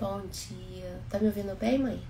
Bom dia. Tá me ouvindo bem, mãe?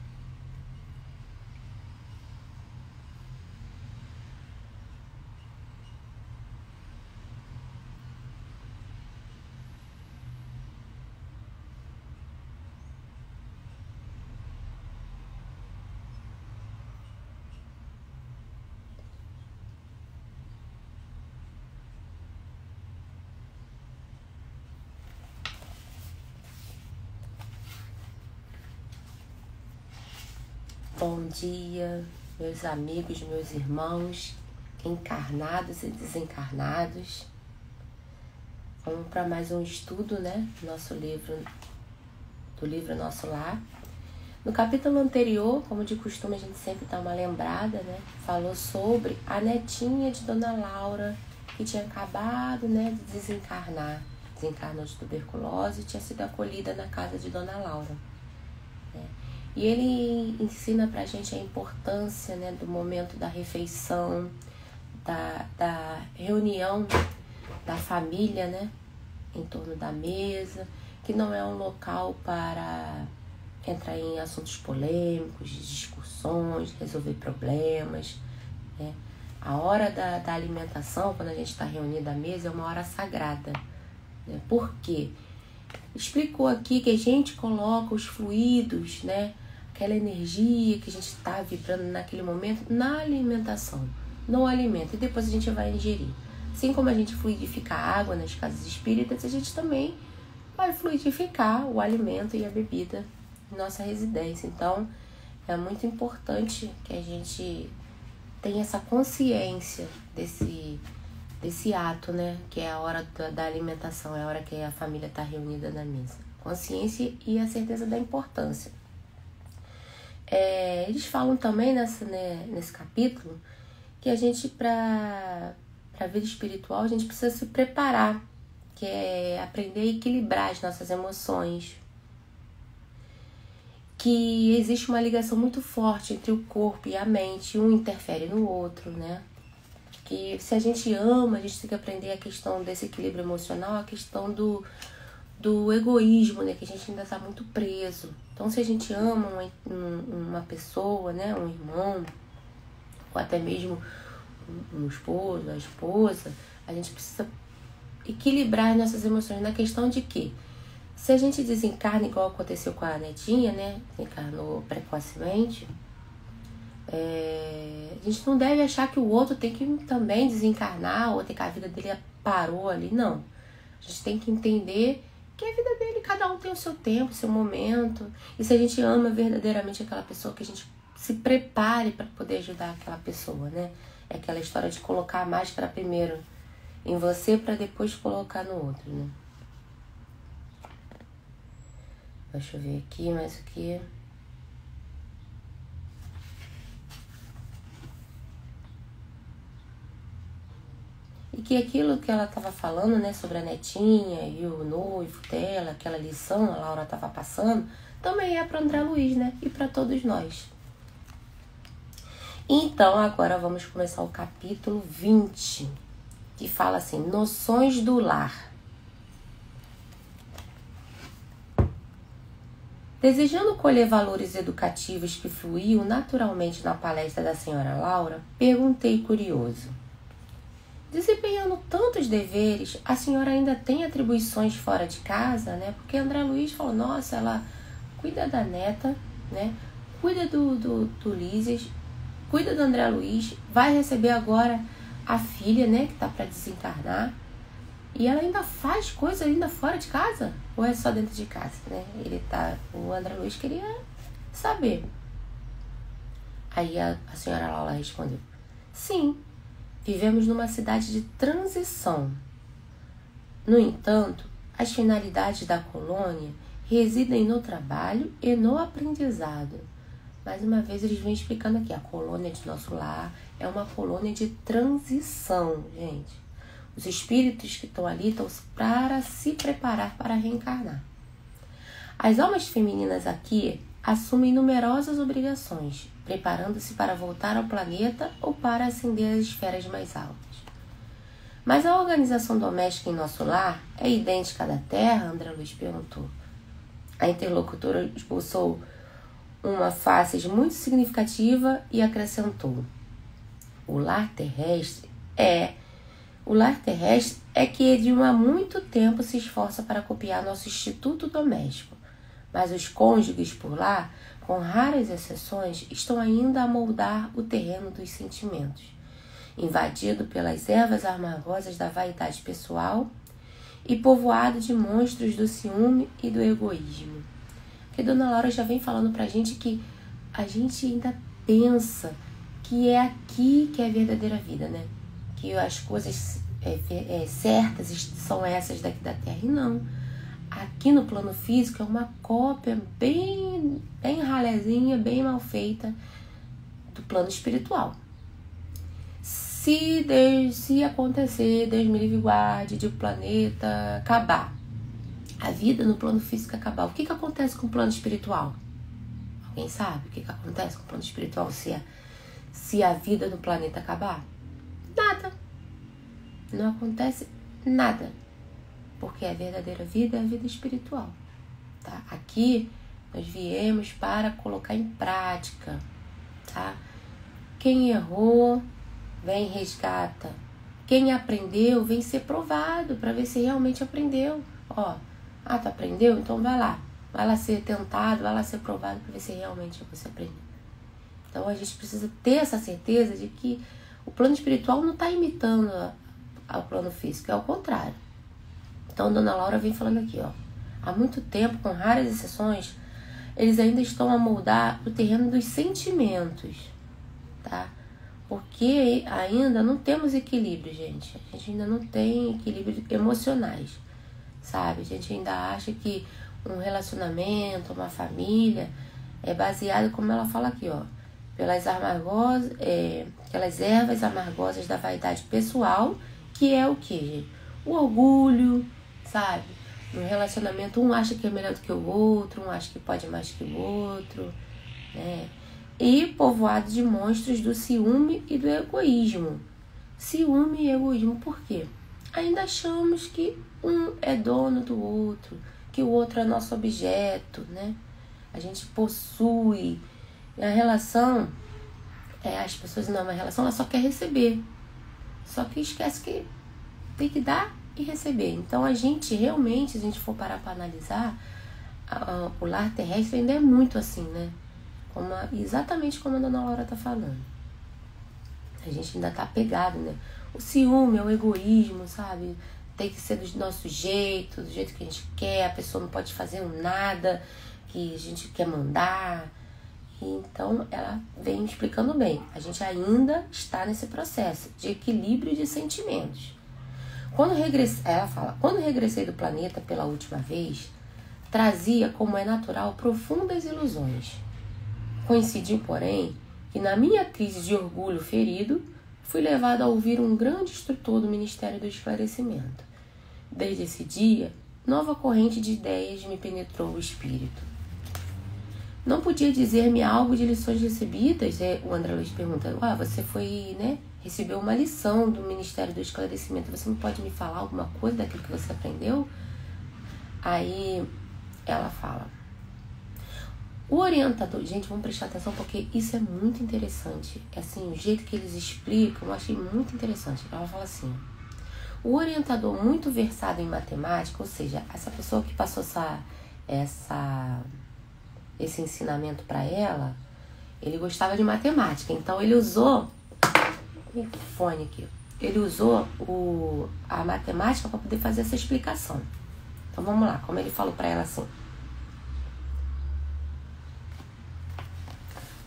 Bom dia, meus amigos, meus irmãos, encarnados e desencarnados. Vamos para mais um estudo, né? Do livro Nosso Lar. No capítulo anterior, como de costume, a gente sempre dá uma lembrada, né? Falou sobre a netinha de Dona Laura, que tinha acabado, né, de desencarnar. Desencarnou de tuberculose e tinha sido acolhida na casa de Dona Laura. E ele ensina pra gente a importância, né, do momento da refeição, da reunião da família, né, em torno da mesa, que não é um local para entrar em assuntos polêmicos, de discussões, resolver problemas, né. A hora da alimentação, quando a gente está reunido à mesa, é uma hora sagrada, né. Por quê? Explicou aqui que a gente coloca os fluidos, né, aquela energia que a gente está vibrando naquele momento na alimentação, no alimento, e depois a gente vai ingerir. Assim como a gente fluidifica a água nas casas espíritas, a gente também vai fluidificar o alimento e a bebida em nossa residência. Então, é muito importante que a gente tenha essa consciência desse ato, né? Que é a hora da alimentação, é a hora que a família está reunida na mesa. Consciência e a certeza da importância. Eles falam também nesse capítulo que a gente, para a vida espiritual, a gente precisa se preparar, que é aprender a equilibrar as nossas emoções, que existe uma ligação muito forte entre o corpo e a mente, um interfere no outro, né? Que se a gente ama, a gente tem que aprender a questão desse equilíbrio emocional, a questão do egoísmo, né? Que a gente ainda está muito preso. Então, se a gente ama uma pessoa, né? Um irmão, ou até mesmo um esposo, a esposa, a gente precisa equilibrar as nossas emoções na questão de que, se a gente desencarna igual aconteceu com a netinha, né? Desencarnou precocemente, a gente não deve achar que o outro tem que também desencarnar ou que a vida dele parou ali, não. A gente tem que entender que a vida dele, cada um tem o seu tempo, o seu momento. E se a gente ama verdadeiramente aquela pessoa, que a gente se prepare para poder ajudar aquela pessoa, né? É aquela história de colocar a máscara primeiro em você para depois colocar no outro, né? Deixa eu ver aqui, mais o que... E que aquilo que ela estava falando, né, sobre a netinha e o noivo dela, aquela lição a Laura estava passando, também é para André Luiz, né, e para todos nós. Então, agora vamos começar o capítulo 20, que fala assim, noções do lar. Desejando colher valores educativos que fluíam naturalmente na palestra da senhora Laura, perguntei curioso: desempenhando tantos deveres, a senhora ainda tem atribuições fora de casa, né? Porque André Luiz falou, nossa, ela cuida da neta, né? Cuida do Lísias, cuida do André Luiz, vai receber agora a filha, né? Que tá para desencarnar. E ela ainda faz coisa ainda fora de casa? Ou é só dentro de casa, né? O André Luiz queria saber. Aí a senhora Laura respondeu, sim. Vivemos numa cidade de transição. No entanto, as finalidades da colônia residem no trabalho e no aprendizado. Mais uma vez, eles vêm explicando aqui, a colônia de Nosso Lar é uma colônia de transição, gente. Os espíritos que estão ali estão para se preparar para reencarnar. As almas femininas aqui assumem numerosas obrigações, preparando-se para voltar ao planeta ou para ascender às esferas mais altas. Mas a organização doméstica em Nosso Lar é idêntica à da Terra? André Luiz perguntou. A interlocutora esboçou uma face muito significativa e acrescentou: O lar terrestre é que de há muito tempo se esforça para copiar nosso instituto doméstico, mas os cônjuges por lá, com raras exceções, estão ainda a moldar o terreno dos sentimentos, invadido pelas ervas amargosas da vaidade pessoal e povoado de monstros do ciúme e do egoísmo. Porque Dona Laura já vem falando pra gente que a gente ainda pensa que é aqui que é a verdadeira vida, né? Que as coisas certas são essas daqui da Terra. E não. Aqui no plano físico é uma cópia bem ralezinha, bem mal feita do plano espiritual. Se acontecer, Deus me livre e guarde, de o planeta acabar, a vida no plano físico acabar, o que acontece com o plano espiritual? Alguém sabe o que acontece com o plano espiritual se a vida no planeta acabar? Nada. Não acontece nada. Porque a verdadeira vida é a vida espiritual. Tá? Aqui nós viemos para colocar em prática. Tá? Quem errou, vem e resgata. Quem aprendeu, vem ser provado para ver se realmente aprendeu. Tu aprendeu? Então vai lá. Vai lá ser tentado, vai lá ser provado para ver se realmente você aprendeu. Então a gente precisa ter essa certeza de que o plano espiritual não está imitando ao plano físico, é ao contrário. Então Dona Laura vem falando aqui, há muito tempo, com raras exceções, eles ainda estão a moldar o terreno dos sentimentos, tá? Porque ainda não temos equilíbrio, gente. A gente ainda não tem equilíbrio emocionais, sabe? A gente ainda acha que um relacionamento, uma família, é baseado, como ela fala aqui, pelas aquelas ervas amargosas da vaidade pessoal, que é o quê, gente? O orgulho, sabe? No relacionamento, um acha que é melhor do que o outro, um acha que pode mais que o outro, né? E povoado de monstros do ciúme e do egoísmo. Ciúme e egoísmo, por quê? Ainda achamos que um é dono do outro, que o outro é nosso objeto, né? A gente possui. E a relação, as pessoas não, uma relação, ela só quer receber. Só que esquece que tem que dar e receber. Então a gente realmente, se a gente for parar para analisar, o lar terrestre ainda é muito assim, né? Exatamente como a Dona Laura tá falando. A gente ainda tá apegado, né? O ciúme, o egoísmo, sabe? Tem que ser do nosso jeito, do jeito que a gente quer, a pessoa não pode fazer nada que a gente quer mandar. Então ela vem explicando bem. A gente ainda está nesse processo de equilíbrio de sentimentos. Ela fala, quando regressei do planeta pela última vez, trazia, como é natural, profundas ilusões. Coincidiu, porém, que na minha crise de orgulho ferido, fui levado a ouvir um grande instrutor do Ministério do Esclarecimento. Desde esse dia, nova corrente de ideias me penetrou o espírito. Não podia dizer-me algo de lições recebidas? O André Luiz pergunta, você foi, recebeu uma lição do Ministério do Esclarecimento, você não pode me falar alguma coisa daquilo que você aprendeu? Aí ela fala, o orientador, gente, vamos prestar atenção porque isso é muito interessante, assim, o jeito que eles explicam, eu achei muito interessante. Ela fala assim, o orientador muito versado em matemática, ou seja, essa pessoa que passou esse ensinamento para ela, ele gostava de matemática, então ele usou ele usou a matemática para poder fazer essa explicação. Então vamos lá, como ele falou para ela assim.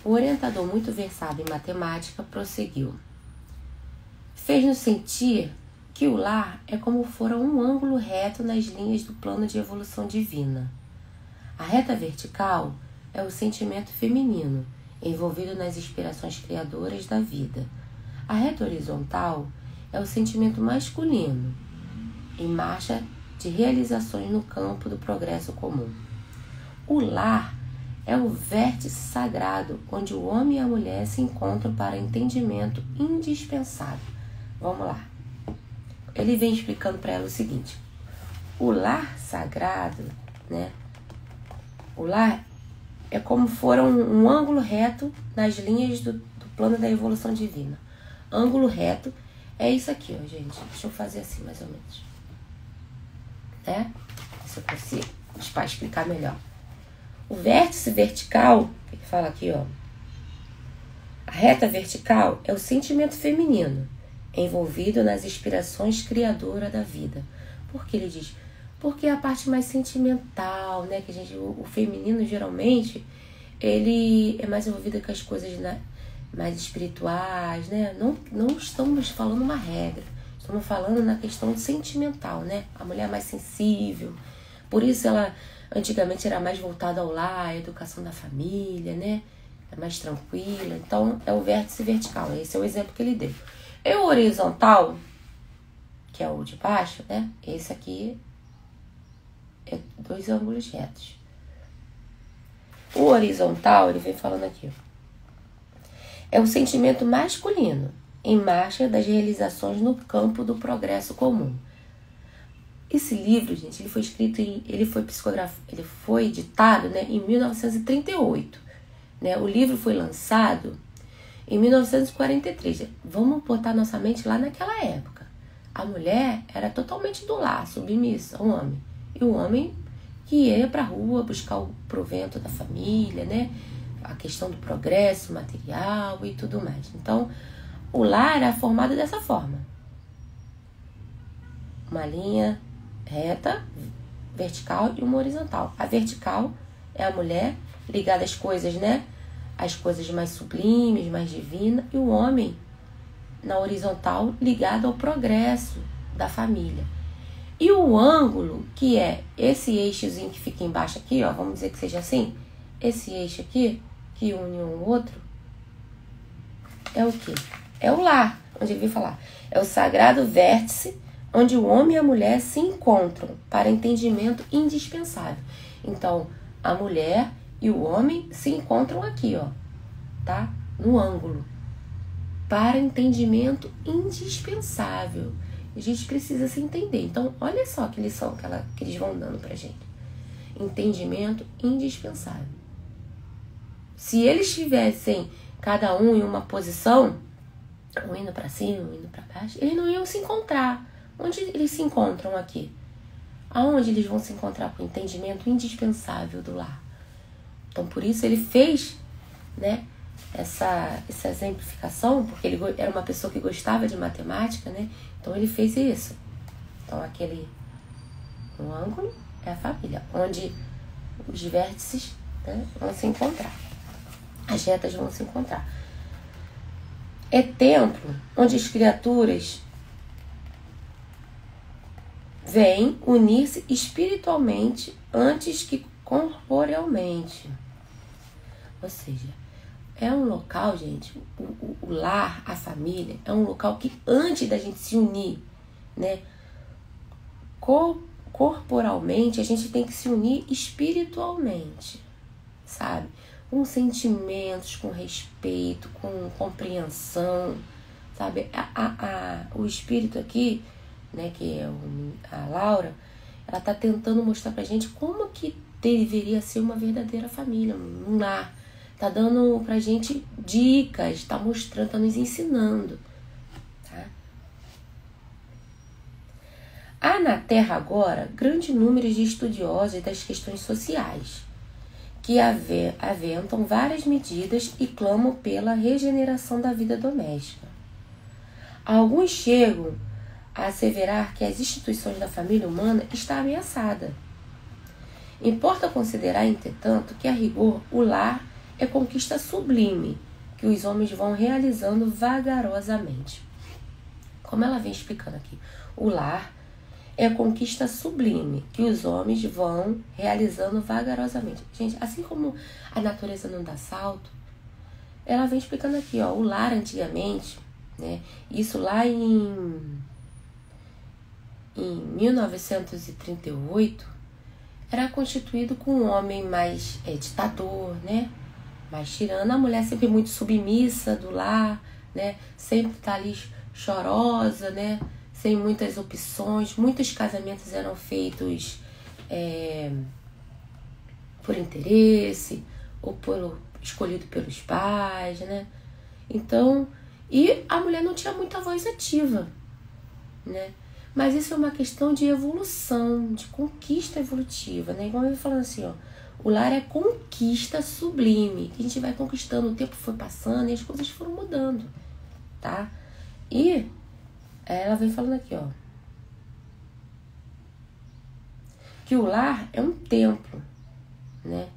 O orientador, muito versado em matemática, prosseguiu. Fez-nos sentir que o lar é como fora um ângulo reto nas linhas do plano de evolução divina. A reta vertical é o sentimento feminino, envolvido nas inspirações criadoras da vida. A reta horizontal é o sentimento masculino, em marcha de realizações no campo do progresso comum. O lar é o vértice sagrado, onde o homem e a mulher se encontram para entendimento indispensável. Vamos lá. Ele vem explicando para ela o seguinte. O lar sagrado, O lar é como fora um ângulo reto nas linhas do plano da evolução divina. Ângulo reto é isso aqui, ó, gente. Deixa eu fazer assim, mais ou menos. Né? Se eu consigo, para explicar melhor. O vértice vertical, que fala aqui, ó. A reta vertical é o sentimento feminino, envolvido nas inspirações criadoras da vida. Por que ele diz? Porque é a parte mais sentimental, né? Que a gente, o feminino, geralmente, ele é mais envolvido com as coisas mais espirituais, né? Não estamos falando uma regra. Estamos falando na questão sentimental, né? A mulher é mais sensível. Por isso ela, antigamente, era mais voltada ao lar, à educação da família, né? É mais tranquila. Então, é o vértice vertical. Esse é o exemplo que ele deu. E o horizontal, que é o de baixo, né? Esse aqui é 2 ângulos retos. O horizontal, ele vem falando aqui, ó. É o sentimento masculino em marcha das realizações no campo do progresso comum. Esse livro, gente, ele foi escrito ele foi editado, né, em 1938, né? O livro foi lançado em 1943. Vamos botar nossa mente lá naquela época. A mulher era totalmente do lar, submissa ao homem. E o homem que ia para a rua buscar o provento da família, né? A questão do progresso material e tudo mais. Então, o lar é formado dessa forma. Uma linha reta, vertical e uma horizontal. A vertical é a mulher ligada às coisas, né? As coisas mais sublimes, mais divinas. E o homem, na horizontal, ligado ao progresso da família. E o ângulo, que é esse eixozinho que fica embaixo aqui, ó, vamos dizer que seja assim, esse eixo aqui, que une um outro, é o quê? É o lar, onde ele veio falar. É o sagrado vértice onde o homem e a mulher se encontram para entendimento indispensável. Então, a mulher e o homem se encontram aqui, ó, tá? No ângulo. Para entendimento indispensável. A gente precisa se entender. Então, olha só que lição que eles vão dando pra gente. Entendimento indispensável. Se eles estivessem cada um em uma posição, um indo para cima, um indo para baixo, eles não iam se encontrar. Onde eles se encontram aqui? Aonde eles vão se encontrar com o entendimento indispensável do lar? Então, por isso ele fez, né, essa exemplificação, porque ele era uma pessoa que gostava de matemática, né? Então ele fez isso. Então aquele no ângulo é a família, onde os vértices, né, vão se encontrar. As retas vão se encontrar. É templo onde as criaturas vêm unir-se espiritualmente antes que corporealmente. Ou seja, é um local, gente, o lar, a família, é um local que antes da gente se unir, né, corporalmente, a gente tem que se unir espiritualmente, sabe? Com sentimentos, com respeito, com compreensão, sabe? O espírito aqui, né, que é a Laura, ela tá tentando mostrar pra gente como que deveria ser uma verdadeira família, um lar. Tá dando pra gente dicas, tá mostrando, tá nos ensinando, tá? Há na Terra agora grande número de estudiosos das questões sociais, que aventam várias medidas e clamam pela regeneração da vida doméstica. Alguns chegam a asseverar que as instituições da família humana estão ameaçadas. Importa considerar, entretanto, que a rigor o lar é conquista sublime que os homens vão realizando vagarosamente. Como ela vem explicando aqui, o lar é a conquista sublime que os homens vão realizando vagarosamente. Gente, assim como a natureza não dá salto, ela vem explicando aqui, ó, o lar antigamente, né, isso lá em 1938, era constituído com um homem mais ditador, né, mais tirano, a mulher sempre muito submissa do lar, né, sempre tá ali chorosa, né, sem muitas opções. Muitos casamentos eram feitos por interesse, ou escolhido pelos pais, né? Então, e a mulher não tinha muita voz ativa, né? Mas isso é uma questão de evolução, de conquista evolutiva, né? Igual eu ia falando assim, ó, o lar é conquista sublime, que a gente vai conquistando, o tempo foi passando e as coisas foram mudando, tá? E ela vem falando aqui, ó, que o lar é um templo, né?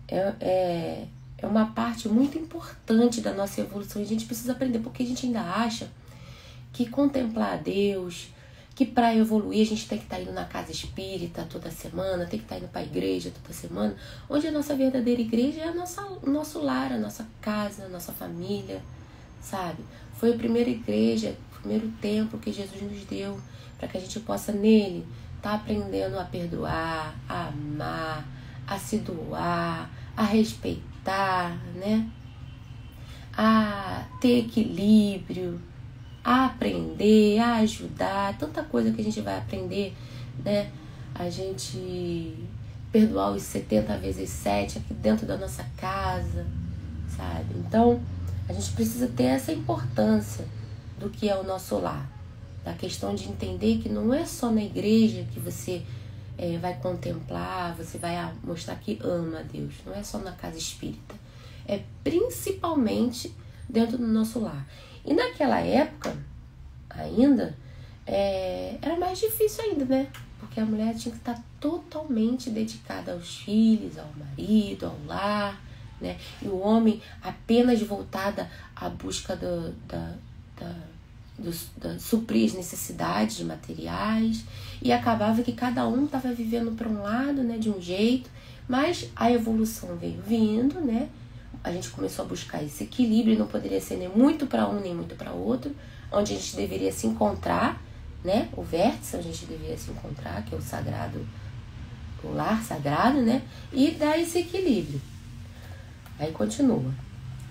É uma parte muito importante da nossa evolução e a gente precisa aprender, porque a gente ainda acha que contemplar a Deus, que para evoluir a gente tem que estar indo na casa espírita toda semana, tem que estar indo para a igreja toda semana, onde a nossa verdadeira igreja é o nosso lar, a nossa casa, a nossa família, sabe? Foi a primeira igreja, o primeiro templo que Jesus nos deu, para que a gente possa nele estar aprendendo a perdoar, a amar, a se doar, a respeitar, né? A ter equilíbrio, a aprender, a ajudar, tanta coisa que a gente vai aprender, né? A gente perdoar os 70 vezes 7 aqui dentro da nossa casa, sabe? Então, a gente precisa ter essa importância do que é o nosso lar, da questão de entender que não é só na igreja que você vai contemplar, você vai mostrar que ama a Deus, não é só na casa espírita, é principalmente dentro do nosso lar. E naquela época, ainda, era mais difícil ainda, né? Porque a mulher tinha que estar totalmente dedicada aos filhos, ao marido, ao lar, né? E o homem apenas voltada à busca suprir as necessidades materiais, e acabava que cada um estava vivendo para um lado, né, de um jeito, mas a evolução veio vindo, né? A gente começou a buscar esse equilíbrio, não poderia ser nem muito para um nem muito para outro, onde a gente deveria se encontrar, né? O vértice onde a gente deveria se encontrar, que é o sagrado, o lar sagrado, né? E dar esse equilíbrio. Aí continua.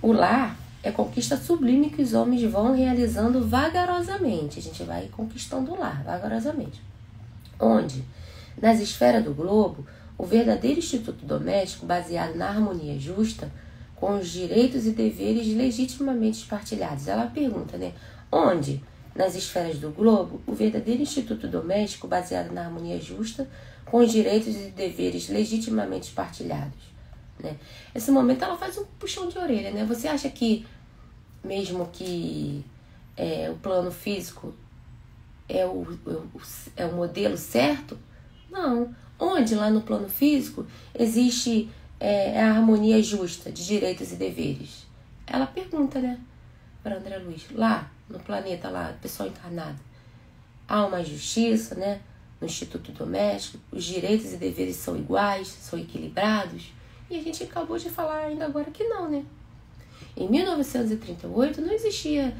O lar é conquista sublime que os homens vão realizando vagarosamente. A gente vai conquistando o lar vagarosamente. Onde, nas esferas do globo, o verdadeiro instituto doméstico, baseado na harmonia justa, com os direitos e deveres legitimamente partilhados. Ela pergunta, né? Onde, nas esferas do globo, o verdadeiro instituto doméstico, baseado na harmonia justa, com os direitos e deveres legitimamente partilhados, né? Nesse momento ela faz um puxão de orelha, né? Você acha que, mesmo que o plano físico é o modelo certo? Não. Onde, lá no plano físico, existe a harmonia justa de direitos e deveres? Ela pergunta, né, para André Luiz. Lá, no planeta, lá, pessoal encarnado, há uma justiça, né? No Instituto Doméstico, os direitos e deveres são iguais, são equilibrados. E a gente acabou de falar ainda agora que não, né? Em 1938 não existia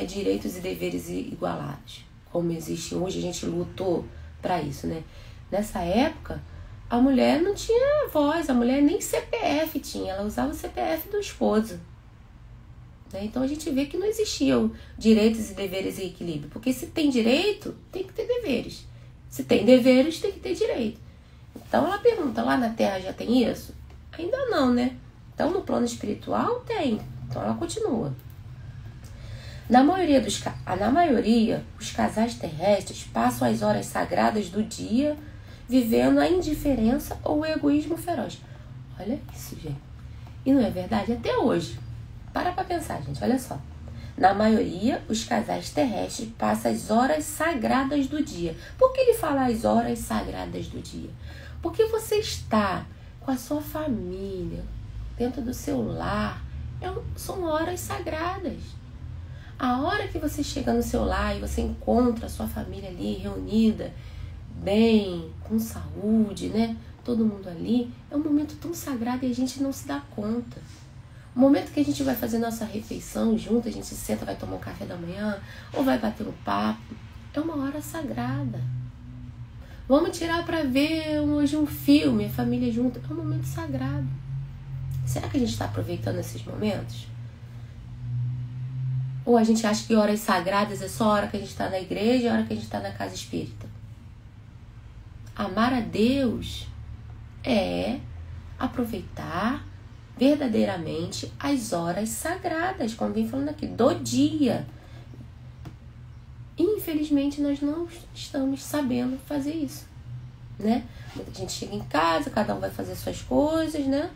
direitos e deveres igualados, como existem hoje. A gente lutou para isso, né? Nessa época, a mulher não tinha voz, a mulher nem CPF tinha, ela usava o CPF do esposo, né? Então a gente vê que não existiam direitos e deveres em equilíbrio, porque se tem direito, tem que ter deveres. Se tem deveres, tem que ter direito. Então ela pergunta, lá na Terra já tem isso? Ainda não, né? Então no plano espiritual tem. Então ela continua. Na maioria, os casais terrestres passam as horas sagradas do dia vivendo a indiferença ou o egoísmo feroz. Olha isso, gente. E não é verdade? Até hoje. Para pensar, gente. Olha só. Na maioria, os casais terrestres passam as horas sagradas do dia. Por que ele fala as horas sagradas do dia? Porque você está com a sua família, dentro do seu lar. São horas sagradas. A hora que você chega no seu lar e você encontra a sua família ali reunida, bem, com saúde, né? Todo mundo ali, é um momento tão sagrado e a gente não se dá conta. O momento que a gente vai fazer nossa refeição junto, a gente se senta, vai tomar um café da manhã, ou vai bater um papo, é uma hora sagrada. Vamos tirar para ver hoje um filme, a família junto, é um momento sagrado. Será que a gente está aproveitando esses momentos? Ou a gente acha que horas sagradas é só a hora que a gente está na igreja e a hora que a gente está na casa espírita? Amar a Deus é aproveitar verdadeiramente as horas sagradas, como vem falando aqui, do dia. Infelizmente, nós não estamos sabendo fazer isso, né? Muita gente chega em casa, cada um vai fazer suas coisas, né?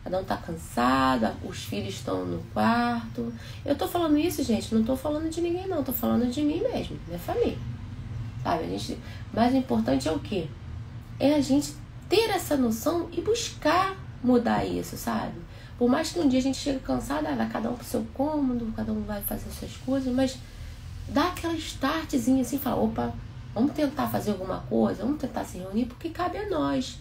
Cada um tá cansado, os filhos estão no quarto. Eu tô falando isso, gente, não tô falando de ninguém não, tô falando de mim mesmo, minha família. Sabe, mais importante é o quê? É a gente ter essa noção e buscar mudar isso, sabe? Por mais que um dia a gente chegue cansado, vai cada um pro seu cômodo, cada um vai fazer suas coisas, mas dá aquela startzinha assim, fala, opa, vamos tentar fazer alguma coisa, vamos tentar se reunir, porque cabe a nós,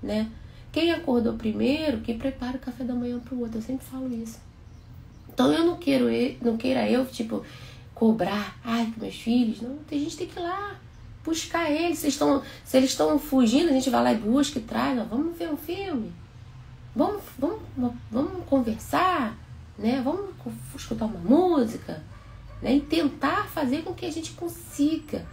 né? Quem acordou primeiro, que prepara o café da manhã pro outro, eu sempre falo isso. Então eu não queira eu, tipo, cobrar, que meus filhos, não, a gente tem que ir lá buscar eles, se eles estão fugindo, a gente vai lá e busca e traz, ó, vamos ver um filme, vamos conversar, né? Vamos escutar uma música, né? E tentar fazer com que a gente consiga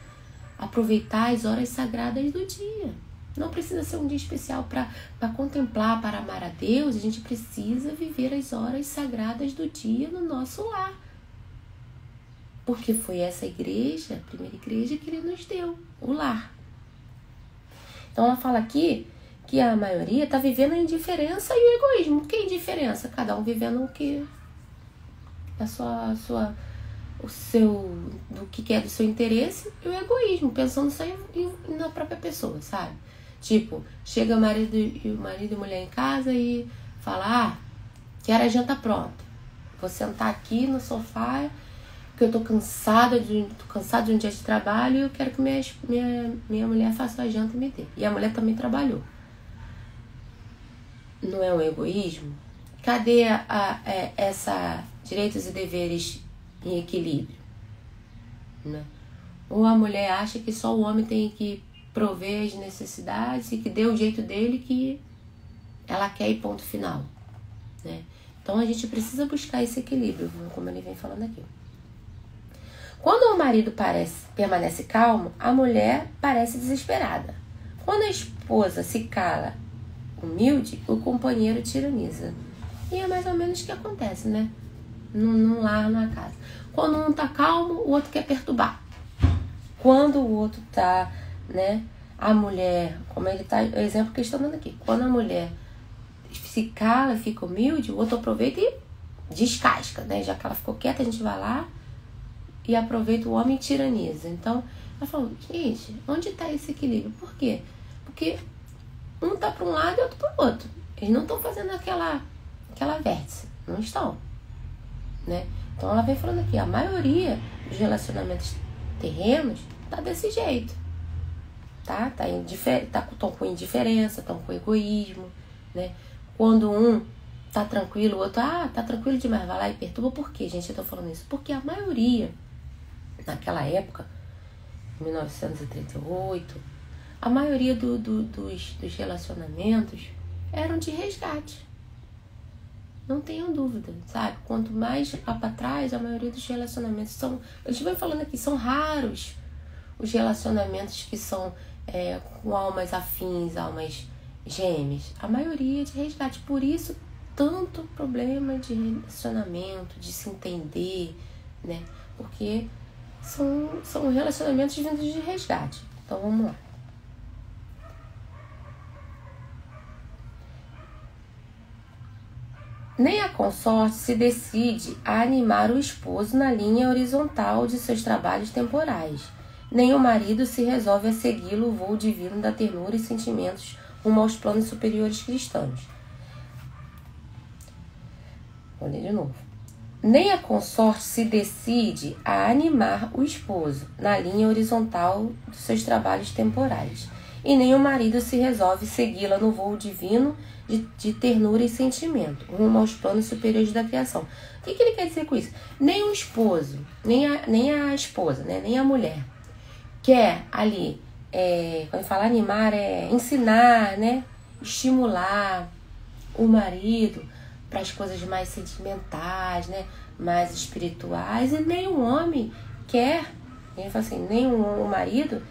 aproveitar as horas sagradas do dia. Não precisa ser um dia especial para contemplar, para amar a Deus. A gente precisa viver as horas sagradas do dia no nosso lar. Porque foi essa igreja, a primeira igreja, que Ele nos deu, o lar. Então ela fala aqui que a maioria está vivendo a indiferença e o egoísmo. O que é indiferença? Cada um vivendo o que do que é do seu interesse, e o egoísmo, pensando só na própria pessoa, sabe? Tipo, chega marido e mulher em casa e fala, quero a janta pronta. Vou sentar aqui no sofá, porque eu tô cansada de um dia de trabalho e eu quero que minha mulher faça a janta e me dê. E a mulher também trabalhou. Não é um egoísmo? Cadê essa direitos e deveres em equilíbrio, né? Ou a mulher acha que só o homem tem que prover as necessidades e que dê o jeito dele que ela quer e ponto final, né? Então a gente precisa buscar esse equilíbrio, como ele vem falando aqui. Quando o marido permanece calmo, a mulher parece desesperada. Quando a esposa se cala humilde, o companheiro tiraniza. E é mais ou menos o que acontece, né? Num lar, numa casa. Quando um tá calmo, o outro quer perturbar. Quando o outro tá, né? A mulher, como ele tá, o exemplo que eles estão dando aqui. Quando a mulher se cala, fica humilde, o outro aproveita e descasca, né? Já que ela ficou quieta, a gente vai lá e aproveita o homem e tiraniza. Então, ela falou, gente, onde tá esse equilíbrio? Por quê? Porque um tá para um lado e outro para o outro. Eles não estão fazendo aquela vértice. Não estão, né? Então ela vem falando aqui, a maioria dos relacionamentos terrenos tá desse jeito, tá? Estão com indiferença, estão com egoísmo, né? Quando um tá tranquilo, o outro, tá tranquilo demais, vai lá e perturba. Por quê, gente? Eu tô falando isso porque a maioria, naquela época, 1938, a maioria dos relacionamentos eram de resgate. Não tenham dúvida, sabe? Quanto mais lá para trás, a maioria dos relacionamentos são... A gente vai falando aqui, são raros os relacionamentos que são com almas afins, almas gêmeas. A maioria é de resgate. Por isso, tanto problema de relacionamento, de se entender, né? Porque são relacionamentos vindos de resgate. Então, vamos lá. Nem a consorte se decide a animar o esposo na linha horizontal de seus trabalhos temporais, nem o marido se resolve a segui-lo o voo divino da ternura e sentimentos rumo aos planos superiores cristãos. Vou ler de novo. Nem a consorte se decide a animar o esposo na linha horizontal dos seus trabalhos temporais, e nem o marido se resolve segui-la no voo divino de ternura e sentimento, rumo aos planos superiores da criação. O que ele quer dizer com isso? Nem o esposo, nem a esposa, né? Nem a mulher quer ali, quando fala animar, ensinar, né? Estimular o marido para as coisas mais sentimentais, né? Mais espirituais, e nem o homem quer, ele fala assim, nem o marido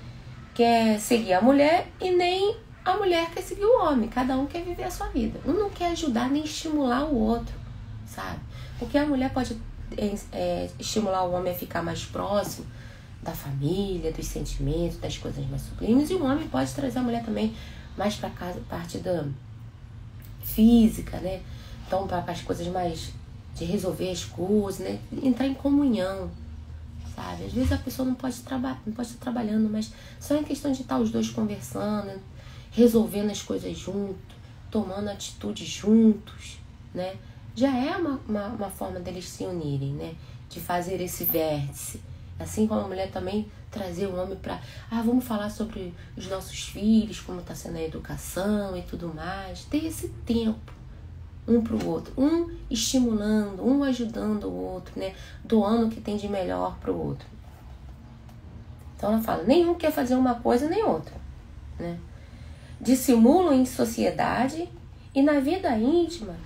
quer seguir a mulher e nem A mulher quer seguir o homem, cada um quer viver a sua vida. Um não quer ajudar nem estimular o outro, sabe? Porque a mulher pode estimular o homem a ficar mais próximo da família, dos sentimentos, das coisas mais sublimes, e o homem pode trazer a mulher também mais para casa, parte da física, né? Então, para as coisas mais de resolver as coisas, né? Entrar em comunhão, sabe? Às vezes a pessoa não pode estar trabalhando, mas só em questão de estar os dois conversando, resolvendo as coisas juntos, tomando atitude juntos, né? Já é uma forma deles se unirem, né? De fazer esse vértice. Assim como a mulher também trazer o homem para... vamos falar sobre os nossos filhos, como está sendo a educação e tudo mais. Ter esse tempo um para o outro. Um estimulando, um ajudando o outro, né? Doando o que tem de melhor para o outro. Então ela fala, nenhum quer fazer uma coisa nem outra, né? Dissimulam em sociedade e na vida íntima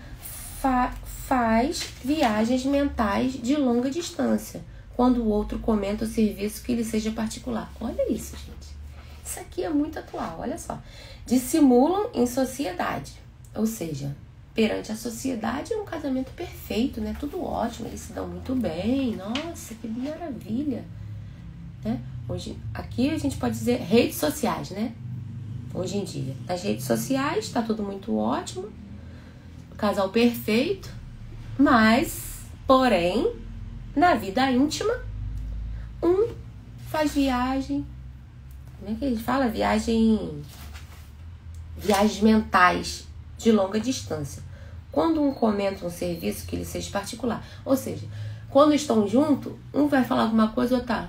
faz viagens mentais de longa distância, quando o outro comenta o serviço que lhe seja particular. Olha isso, gente. Isso aqui é muito atual, olha só. Dissimulam em sociedade, ou seja, perante a sociedade é um casamento perfeito, né? Tudo ótimo, eles se dão muito bem, nossa, que maravilha, né? Hoje, aqui a gente pode dizer redes sociais, né? Hoje em dia, nas redes sociais está tudo muito ótimo, casal perfeito, mas, porém, na vida íntima, um faz viagem, como é que a gente fala? Viagens mentais de longa distância. Quando um comenta um serviço que lhe seja particular, ou seja, quando estão juntos, um vai falar alguma coisa, o outro tá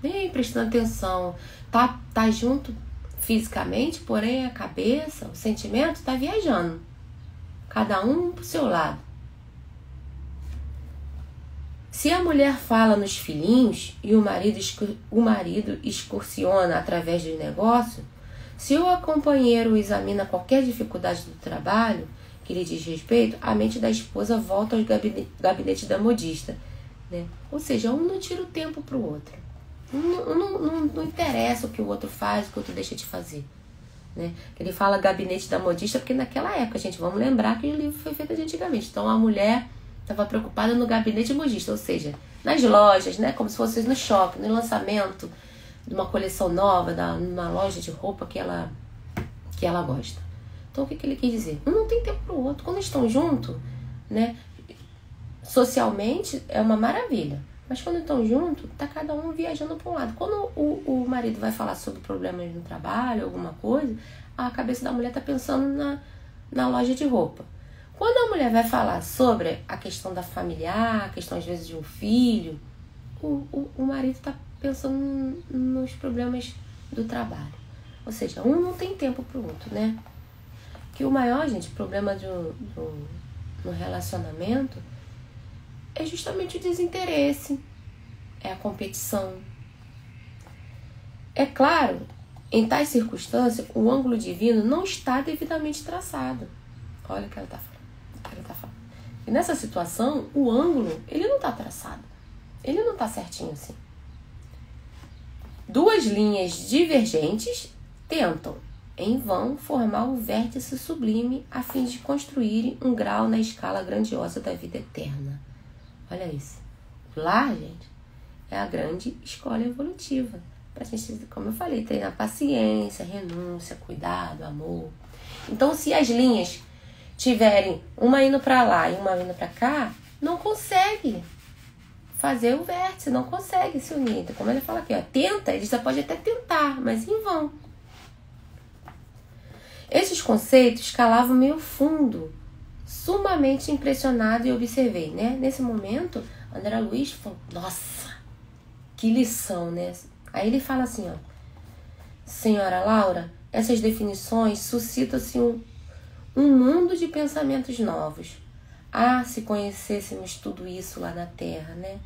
nem prestando atenção, tá junto fisicamente, porém a cabeça, o sentimento tá viajando, cada um pro seu lado. Se a mulher fala nos filhinhos e o marido excursiona através do negócio, se o companheiro examina qualquer dificuldade do trabalho que lhe diz respeito, a mente da esposa volta ao gabinete da modista, né? Ou seja, um não tira o tempo para o outro. Não interessa o que o outro faz, o que o outro deixa de fazer, né? Ele fala gabinete da modista porque naquela época, gente, vamos lembrar que o livro foi feito antigamente. Então a mulher estava preocupada no gabinete modista, ou seja, nas lojas, né? Como se fosse no shopping, no lançamento de uma coleção nova, numa loja de roupa que ela gosta. Então o que ele quis dizer? Um não tem tempo para o outro. Quando estão juntos, né? Socialmente é uma maravilha. Mas quando estão juntos, tá cada um viajando para um lado. Quando o marido vai falar sobre problemas no trabalho, alguma coisa, a cabeça da mulher tá pensando na loja de roupa. Quando a mulher vai falar sobre a questão da familiar, a questão às vezes de um filho, o marido tá pensando nos problemas do trabalho. Ou seja, um não tem tempo pro outro, né? Que o maior, gente, problema no relacionamento é justamente o desinteresse, é a competição. É claro, em tais circunstâncias, o ângulo divino não está devidamente traçado. Olha o que ela está falando. E nessa situação, o ângulo, ele não está traçado. Ele não está certinho assim. Duas linhas divergentes tentam, em vão, formar um vértice sublime a fim de construírem um grau na escala grandiosa da vida eterna. Olha isso. O lar, gente, é a grande escola evolutiva. Pra gente, como eu falei, treinar paciência, renúncia, cuidado, amor. Então, se as linhas tiverem uma indo para lá e uma indo para cá, não consegue fazer o vértice, não consegue se unir. Então, como ele fala aqui, ó, tenta, ele já pode até tentar, mas em vão. Esses conceitos calavam meio fundo, sumamente impressionado, e observei, né? Nesse momento, André Luiz falou, nossa, que lição, né? Aí ele fala assim, ó, senhora Laura, essas definições suscitam-se um mundo de pensamentos novos. Ah, se conhecêssemos tudo isso lá na Terra, né?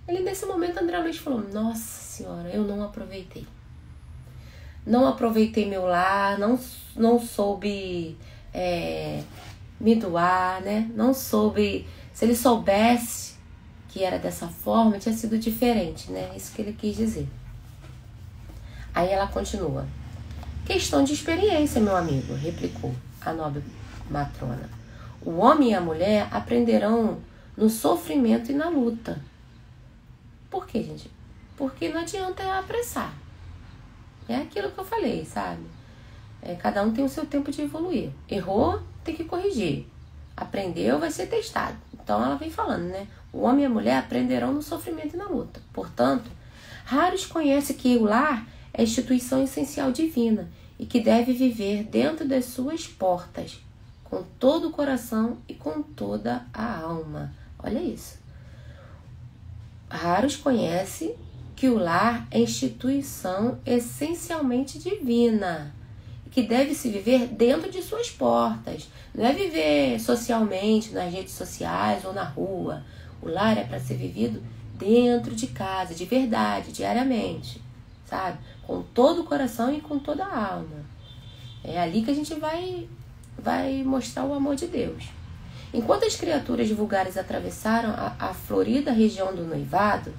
Ele, nesse momento, André Luiz falou, nossa senhora, eu não aproveitei. Não aproveitei meu lar, não soube me doar, né? Não soube, se ele soubesse que era dessa forma, tinha sido diferente, né? Isso que ele quis dizer. Aí ela continua. Questão de experiência, meu amigo, replicou a nobre matrona. O homem e a mulher aprenderão no sofrimento e na luta. Por quê, gente? Porque não adianta apressar. É aquilo que eu falei, sabe? Cada um tem o seu tempo de evoluir. Errou, tem que corrigir. Aprendeu, vai ser testado. Então ela vem falando, né? O homem e a mulher aprenderão no sofrimento e na luta. Portanto, raros conhecem que o lar é a instituição essencial divina e que deve viver dentro das suas portas, com todo o coração e com toda a alma. Olha isso. Raros conhecem que o lar é instituição essencialmente divina, que deve se viver dentro de suas portas. Não é viver socialmente, nas redes sociais ou na rua. O lar é para ser vivido dentro de casa, de verdade, diariamente, sabe? Com todo o coração e com toda a alma. É ali que a gente vai mostrar o amor de Deus. Enquanto as criaturas vulgares atravessaram a florida região do noivado,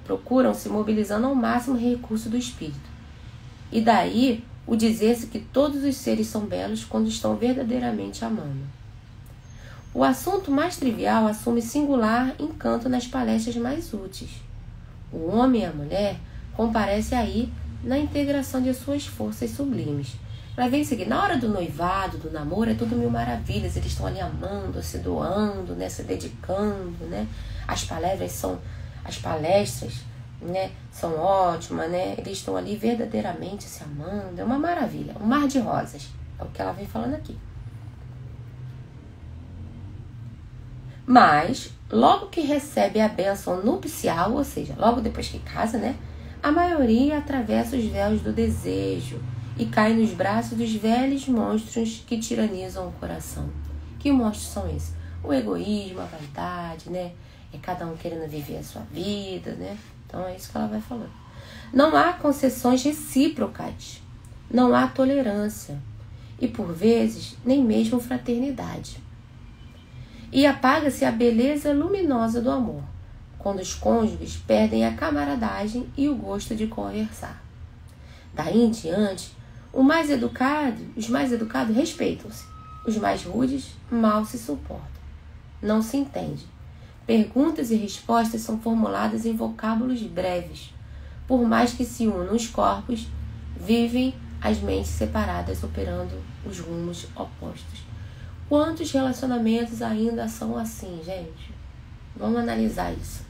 procuram se mobilizando ao máximo o recurso do espírito. E daí o dizer-se que todos os seres são belos quando estão verdadeiramente amando. O assunto mais trivial assume singular encanto nas palestras mais úteis. O homem e a mulher comparecem aí na integração de suas forças sublimes. Vai ver em seguida, na hora do noivado, do namoro, é tudo mil maravilhas. Eles estão ali amando, se doando, né, se dedicando, né? As palestras, né, são ótimas, né? Eles estão ali verdadeiramente se amando. É uma maravilha, um mar de rosas. É o que ela vem falando aqui. Mas, logo que recebe a bênção nupcial, ou seja, logo depois que casa, né? A maioria atravessa os véus do desejo e cai nos braços dos velhos monstros que tiranizam o coração. Que monstros são esses? O egoísmo, a vaidade, né? É cada um querendo viver a sua vida, né? Então é isso que ela vai falando. Não há concessões recíprocas, não há tolerância e, por vezes, nem mesmo fraternidade. E apaga-se a beleza luminosa do amor, quando os cônjuges perdem a camaradagem e o gosto de conversar. Daí em diante, os mais educados respeitam-se, os mais rudes mal se suportam. Não se entende. Perguntas e respostas são formuladas em vocábulos breves. Por mais que se unam os corpos, vivem as mentes separadas, operando os rumos opostos. Quantos relacionamentos ainda são assim, gente? Vamos analisar isso,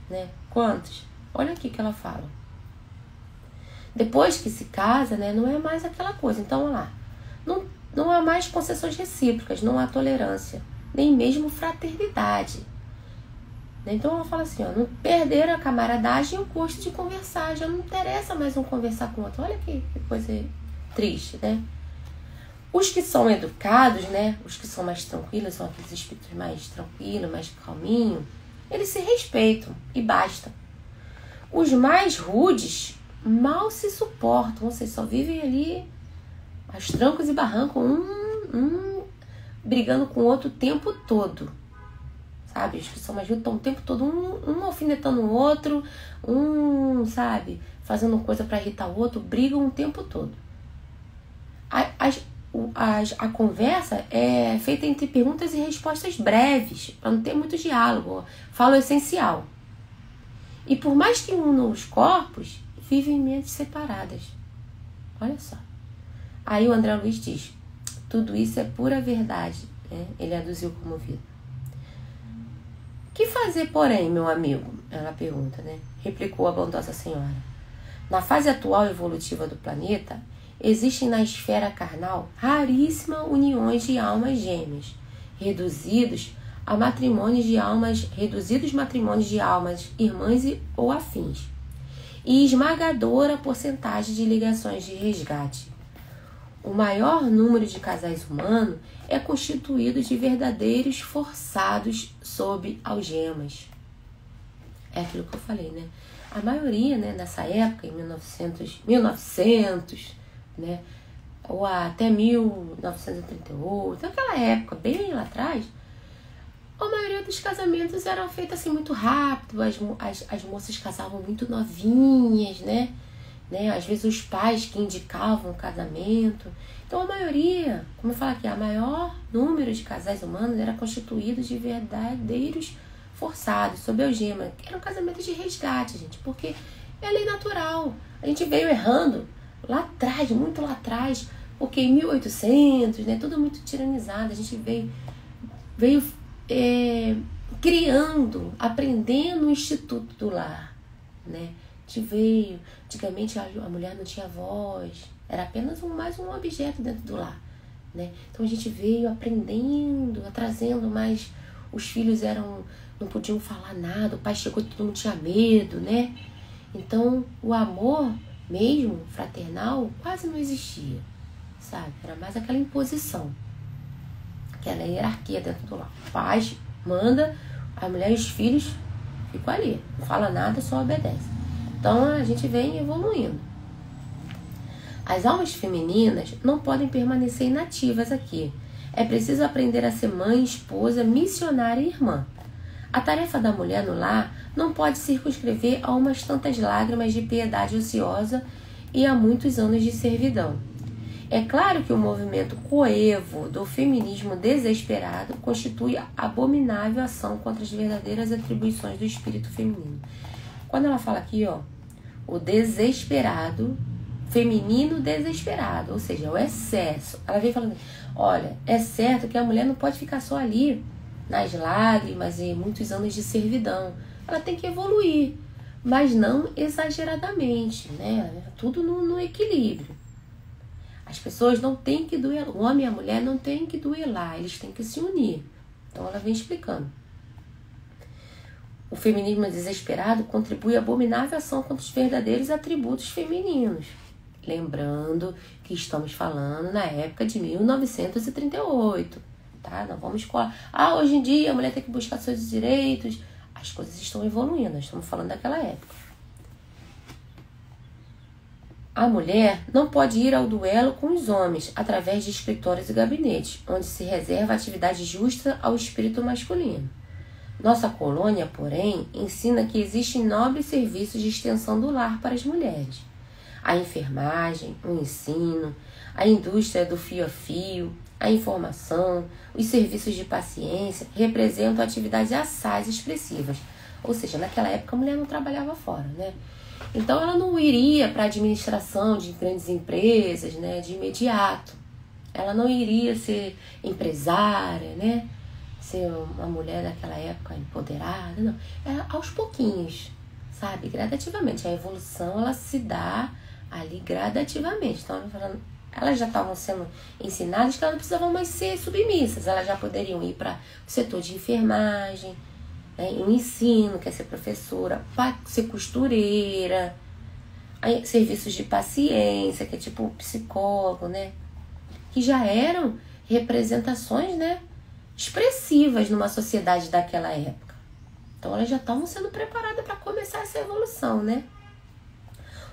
né? Quantos? Olha aqui que ela fala. Depois que se casa, né, não é mais aquela coisa. Então, olha lá. Não há mais concessões recíprocas, não há tolerância, nem mesmo fraternidade. Então ela fala assim, ó, não perderam a camaradagem e o gosto de conversar. Já não interessa mais um conversar com o outro. Olha que coisa triste, né? Os que são educados, né? Os que são mais tranquilos, são aqueles espíritos mais tranquilos, mais calminhos. Eles se respeitam e basta. Os mais rudes mal se suportam. Ou seja, só vivem ali aos trancos e barrancos, um brigando com o outro o tempo todo. Sabe? Os que são mais rudes estão o tempo todo um alfinetando o outro, sabe? Fazendo coisa para irritar o outro, brigam o tempo todo. A conversa é feita entre perguntas e respostas breves, para não ter muito diálogo. Fala o essencial. E por mais que unam os corpos, vivem em mentes separadas. Olha só. Aí o André Luiz diz, tudo isso é pura verdade, né? Ele aduziu comovido. Que fazer, porém, meu amigo? Ela pergunta, né? Replicou a bondosa senhora. Na fase atual evolutiva do planeta, existem na esfera carnal raríssimas uniões de almas gêmeas, reduzidos matrimônios de almas irmãs ou afins, e esmagadora porcentagem de ligações de resgate. O maior número de casais humanos é constituído de verdadeiros forçados sob algemas. É aquilo que eu falei, né? A maioria, né, nessa época, em 1900, né, ou até 1938, naquela época, bem lá atrás, a maioria dos casamentos eram feitos assim muito rápido, as moças casavam muito novinhas, né? né? Às vezes os pais que indicavam o casamento. Então a maioria, como eu falo aqui, a maior número de casais humanos era constituído de verdadeiros forçados, sob algema. Era um casamento de resgate, gente, porque é lei natural. A gente veio errando lá atrás, muito lá atrás, porque em 1800, né, tudo muito tiranizado, a gente veio criando, aprendendo o Instituto do Lar, né? Antigamente a mulher não tinha voz, era apenas mais um objeto dentro do lar, né? Então a gente veio aprendendo, trazendo mais, os filhos não podiam falar nada, o pai chegou e todo mundo tinha medo, né? Então o amor mesmo, fraternal, quase não existia, sabe? Era mais aquela imposição, aquela hierarquia dentro do lar. O pai manda, a mulher e os filhos ficam ali, não fala nada, só obedece. Então a gente vem evoluindo. As almas femininas não podem permanecer inativas aqui. É preciso aprender a ser mãe, esposa, missionária e irmã. A tarefa da mulher no lar não pode circunscrever a umas tantas lágrimas de piedade ociosa e a muitos anos de servidão. É claro que o movimento coevo do feminismo desesperado constitui abominável ação contra as verdadeiras atribuições do espírito feminino. Quando ela fala aqui, ó, o desesperado, feminino desesperado, ou seja, o excesso. Ela vem falando, olha, é certo que a mulher não pode ficar só ali, nas lágrimas e muitos anos de servidão. Ela tem que evoluir, mas não exageradamente, né? Tudo no equilíbrio. As pessoas não têm que duelar, o homem e a mulher não têm que duelar, eles têm que se unir. Então ela vem explicando. O feminismo desesperado contribui à abominável ação contra os verdadeiros atributos femininos. Lembrando que estamos falando na época de 1938, tá? Não vamos colar. Hoje em dia a mulher tem que buscar seus direitos. As coisas estão evoluindo, nós estamos falando daquela época. A mulher não pode ir ao duelo com os homens através de escritórios e gabinetes, onde se reserva a atividade justa ao espírito masculino. Nossa colônia, porém, ensina que existem nobres serviços de extensão do lar para as mulheres. A enfermagem, o ensino, a indústria do fio a fio, a informação, os serviços de paciência representam atividades assaz expressivas. Ou seja, naquela época a mulher não trabalhava fora, né? Então ela não iria para a administração de grandes empresas, né, de imediato. Ela não iria ser empresária, né? Ser uma mulher naquela época empoderada, não. É aos pouquinhos, sabe? Gradativamente. A evolução, ela se dá ali gradativamente. Então, elas já estavam sendo ensinadas que elas não precisavam mais ser submissas. Elas já poderiam ir para o setor de enfermagem, né? O ensino, quer ser professora, ser costureira, aí, serviços de paciência, que é tipo psicólogo, né? Que já eram representações, né, expressivas numa sociedade daquela época. Então elas já estavam sendo preparadas para começar essa evolução, né?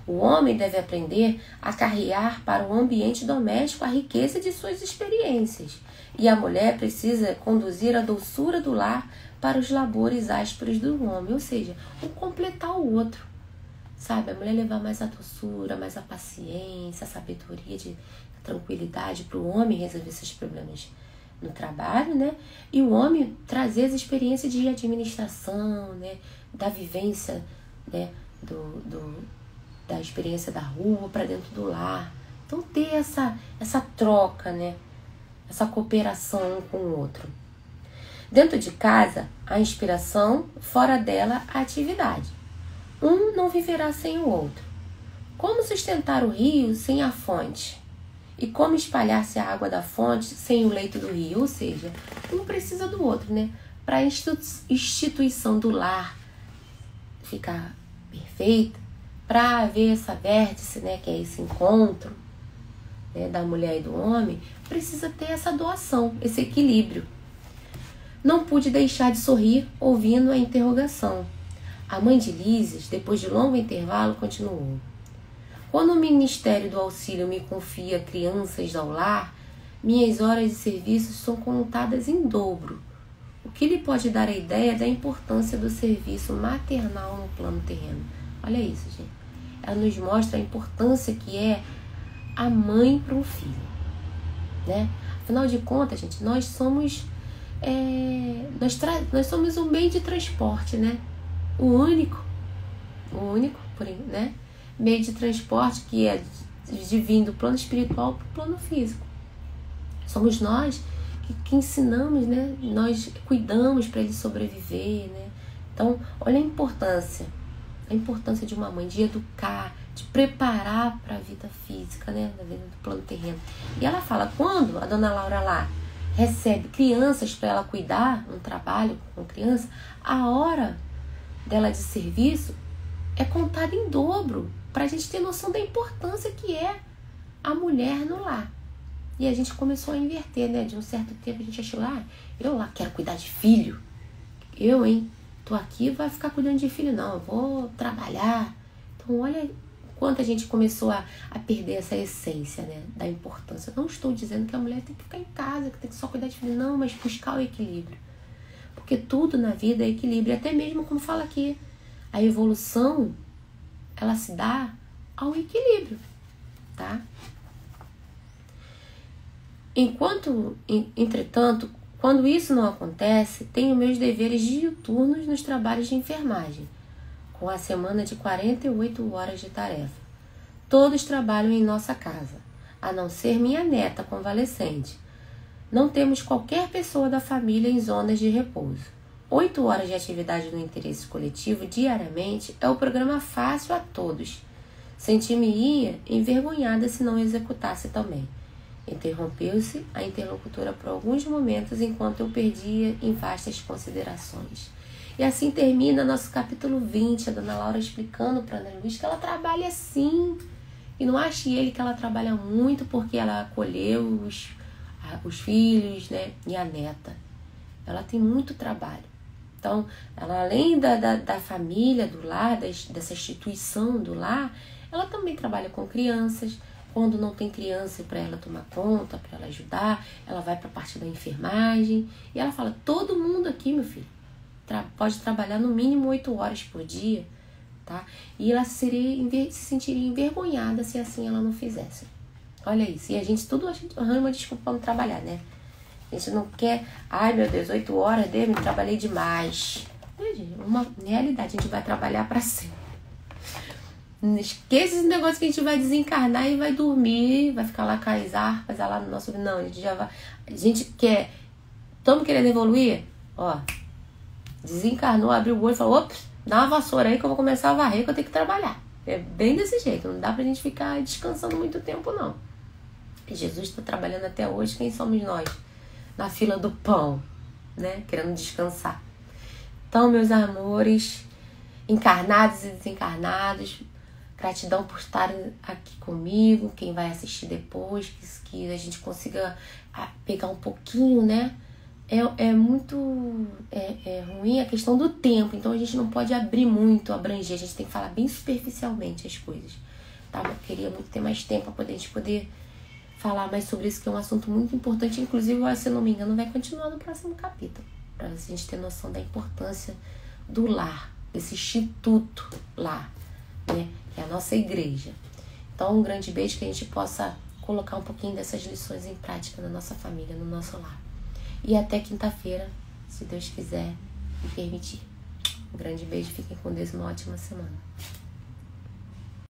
O homem deve aprender a carrear para o ambiente doméstico a riqueza de suas experiências. E a mulher precisa conduzir a doçura do lar para os labores ásperos do homem. Ou seja, um completar o outro. Sabe? A mulher levar mais a doçura, mais a paciência, a sabedoria, a tranquilidade para o homem resolver seus problemas no trabalho, né? E o homem trazer as experiências de administração, né? Da vivência, né? Da experiência da rua para dentro do lar. Então ter essa troca, né? Essa cooperação um com o outro. Dentro de casa, a inspiração, fora dela, a atividade. Um não viverá sem o outro. Como sustentar o rio sem a fonte? E como espalhar-se a água da fonte sem o leito do rio? Ou seja, um precisa do outro, né? Para a instituição do lar ficar perfeita, para haver essa vértice, né, que é esse encontro, né, da mulher e do homem, precisa ter essa doação, esse equilíbrio. Não pude deixar de sorrir ouvindo a interrogação. A mãe de Lísias, depois de longo intervalo, continuou. Quando o Ministério do Auxílio me confia crianças ao lar, minhas horas de serviço são contadas em dobro, o que lhe pode dar a ideia da importância do serviço maternal no plano terreno. Olha isso, gente. ela nos mostra a importância que é a mãe para um filho, né? Afinal de contas, gente, nós somos nós somos um meio de transporte, né? O único, né? Meio de transporte que é vindo do plano espiritual para o plano físico. Somos nós que ensinamos, né? Nós cuidamos para ele sobreviver, né? Então, olha a importância de uma mãe, de educar, de preparar para a vida física, né? Da vida do plano terreno. E ela fala, quando a dona Laura lá recebe crianças para ela cuidar, um trabalho com criança, a hora dela de serviço é contada em dobro, para a gente ter noção da importância que é a mulher no lar. E a gente começou a inverter, né? De um certo tempo a gente achou, eu lá quero cuidar de filho. Tô aqui, vai ficar cuidando de filho, não, eu vou trabalhar. Então olha quanto a gente começou a perder essa essência, né? Da importância. Eu não estou dizendo que a mulher tem que ficar em casa, que tem que só cuidar de filho, não, mas buscar o equilíbrio. Porque tudo na vida é equilíbrio, até mesmo como fala aqui, a evolução, ela se dá ao equilíbrio, tá? Entretanto, quando isso não acontece, tenho meus deveres diuturnos nos trabalhos de enfermagem, com a semana de 48 horas de tarefa. Todos trabalham em nossa casa, a não ser minha neta convalescente. Não temos qualquer pessoa da família em zonas de repouso. 8 horas de atividade no interesse coletivo diariamente é o programa fácil a todos. Senti-me envergonhada se não executasse também. Interrompeu-se a interlocutora por alguns momentos enquanto eu perdia em vastas considerações. E assim termina nosso capítulo 20, a dona Laura explicando para a Ana Luiz que ela trabalha sim. E não ache ele que ela trabalha muito porque ela acolheu os filhos, né, e a neta. Ela tem muito trabalho. Então, ela, além da família, do lar, dessa instituição do lar, ela também trabalha com crianças. Quando não tem criança para ela tomar conta, para ela ajudar, ela vai para a parte da enfermagem. E ela fala, todo mundo aqui, meu filho, pode trabalhar no mínimo 8 horas por dia, tá? E ela se sentiria envergonhada se assim ela não fizesse. Olha isso. E a gente arranja uma desculpa para não trabalhar, né? A gente não quer, ai meu Deus, 8 horas, Deus, me trabalhei demais. Uma realidade, a gente vai trabalhar para sempre. Esqueça esse negócio que a gente vai desencarnar e vai dormir, vai ficar lá com as harpas lá no nosso... Não, a gente já vai... A gente quer... Estamos querendo evoluir? Ó, desencarnou, abriu o olho e falou, ops, dá uma vassoura aí que eu vou começar a varrer que eu tenho que trabalhar. É bem desse jeito, não dá pra gente ficar descansando muito tempo, não. E Jesus está trabalhando até hoje, quem somos nós? Na fila do pão, né? Querendo descansar. Então, meus amores, encarnados e desencarnados, gratidão por estar aqui comigo, quem vai assistir depois, que a gente consiga pegar um pouquinho, né? É muito ruim a questão do tempo, então a gente não pode abrir muito, abranger, a gente tem que falar bem superficialmente as coisas, tá? Eu queria muito ter mais tempo para a gente poder falar mais sobre isso, que é um assunto muito importante, inclusive, se eu não me engano, vai continuar no próximo capítulo, para a gente ter noção da importância do lar, desse instituto lar, né? Que é a nossa igreja. Então, um grande beijo, que a gente possa colocar um pouquinho dessas lições em prática na nossa família, no nosso lar. E até quinta-feira, se Deus quiser e permitir. Um grande beijo, fiquem com Deus, uma ótima semana.